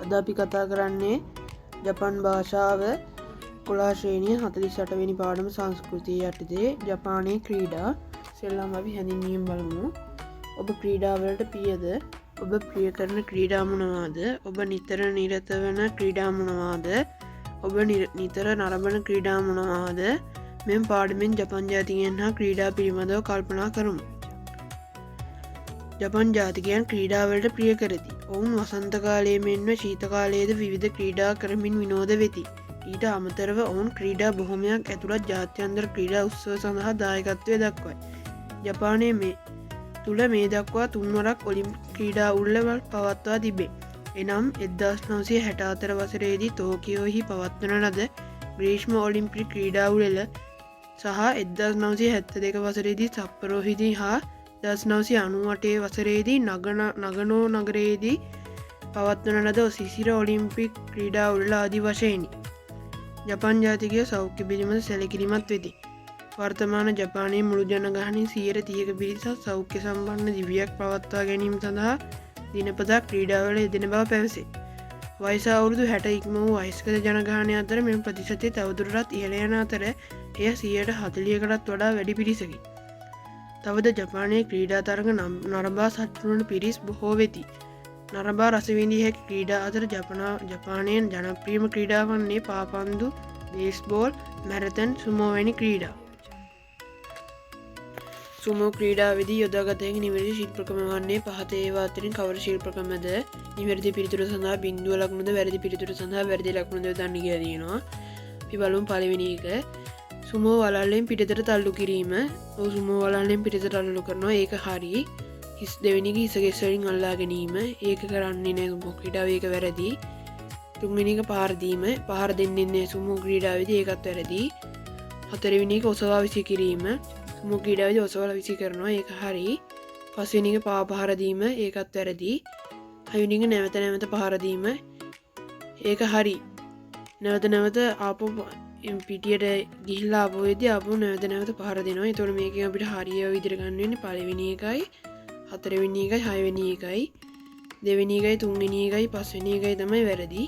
අද අපි කතා කරන්නේ ජපන් භාෂාව 11 ශ්‍රේණිය 48 වෙනි පාඩම සංස්කෘතිය යටතේ ජපානයේ ක්‍රීඩා. සෙල්ලම් අපි හැඳින්වීම බලමු. ඔබ ක්‍රීඩාවලට ප්‍රියද? ඔබ ප්‍රිය කරන ක්‍රීඩා මොනවාද? ඔබ නිතර නිරත වන ක්‍රීඩා මොනවාද? ඔබ නිතර නරඹන ක්‍රීඩා මොනවාද? මෙම පාඩමෙන් ජපන් ජාතිකයන් හා ක්‍රීඩා පිළිබඳව කල්පනා කරමු. ජපන් ජාතිකයන් ක්‍රීඩාවලට ප්‍රිය කරති. ඔවුන් වසන්ත කාලයේ මෙන්ම ශීත කාලයේද විවිධ ක්‍රීඩා කරමින් විනෝද වෙති. ඊට අමතරව ඔවුන් ක්‍රීඩා බොහොමයක් ඇතුළත් ජාත්‍යන්තර ක්‍රීඩා උත්සව සඳහා දායකත්වය දක්වයි. ජපානය තුළ මේ දක්වා තුන්වරක් ඔලිම්පික් ක්‍රීඩා උළෙවල් පවත්වා තිබේ. එනම් 1964 වසරේදී ටෝකියෝහි පවත්වන ලද ග්‍රීෂ්ම ඔලිම්පික් ක්‍රීඩා උළෙල සහ 1972 වසරේදී සප්පරෝහිදී හා 1998 වසරේදී නගනෝ නගරයේදී පවත්වන ලද සිසිර ඔලිම්පික් ක්‍රීඩා උළෙල ආදී වශයෙනි. ජපන් ජාතිකය සෞඛ්‍ය පිළිබඳ සැලකිලිමත් වෙති. වර්තමාන ජපානයේ මුළු ජනගහනයෙන් 30% පිරිසක් සෞඛ්‍ය සම්පන්න දිවියක් පවත්වා ගැනීම සඳහා දිනපතා ක්‍රීඩාවල යෙදෙන බව පැවසේ. වයස අවුරුදු 60 ඉක්ම වූ වයස්ක ජනගහනය අතර මෙම ප්‍රතිශතය තවදුරටත් ඉහළ යන අතර එය 40%කටත් වඩා වැඩි පිරිසකි. තවද ජපානයේ ක්‍රීඩා තරග නරඹා සටුවන පිරිස් බොහෝ වෙති. නරඹා රසවිඳිය හැකි ක්‍රීඩා අතර ජපානයෙන් ජනප්‍රියම ක්‍රීඩා වන්නේ පාපන්දු, බේස්බෝල්, මැරතන්, සුමෝ වැනි ක්‍රීඩා. සුමෝ ක්‍රීඩාවේදී යොදාගත හැකි නිවැරදි ශිල්ප ක්‍රම වන්නේ පහත ඒවා අතරින් කවර ශිල්ප ක්‍රමද? නිවැරදි පිළිතුර සඳහා බිංදුව ලකුණුද, වැරදි පිළිතුර සඳහා වැරදි ලකුණුද යොදන්න කියලා තියෙනවා. අපි බලමු පළවෙනි එක. සුමෝ වලල්ලෙන් පිටතට තල්ලු කිරීම. සුමෝ වලල්ලෙන් පිටතට තල්ලු කරනවා. ඒක හරි. දෙවෙනි එක හිසගෙස් වලින් අල්ලා ගැනීම. ඒක කරන්නේ නෑ සුමෝ ක්‍රීඩාවේ. ඒක වැරදි. තුන්වෙනි එක පහර දීම. පහර දෙන්නේ නෑ සුමෝ ක්‍රීඩාවේදී. ඒකත් වැරදි. හතරවෙනි එක ඔසවා විසි කිරීම. සුමෝ ක්‍රීඩාවේදී ඔසවලා විසි කරනවා. ඒක හරි. පස්වෙනි එක පහර දීම. ඒකත් වැරදි. හයවෙනි එක නැවත නැවත පහර දීම. ඒක හරි. නැවත නැවත ආපහු පිටියට ගිහිල්ලා ආපුවේදී ආපහු නැවත නැවත පහර දෙනවා. ඒතකොට මේකෙන් අපිට හරිය විදිහට ගන්න වෙන්නේ පළවෙනි එකයි, හතරවෙනි එකයි, හයවෙනි එකයි, දෙවෙනි එකයි, තුන්වෙනි එකයි, පස්වෙනි එකයි තමයි වැරදි.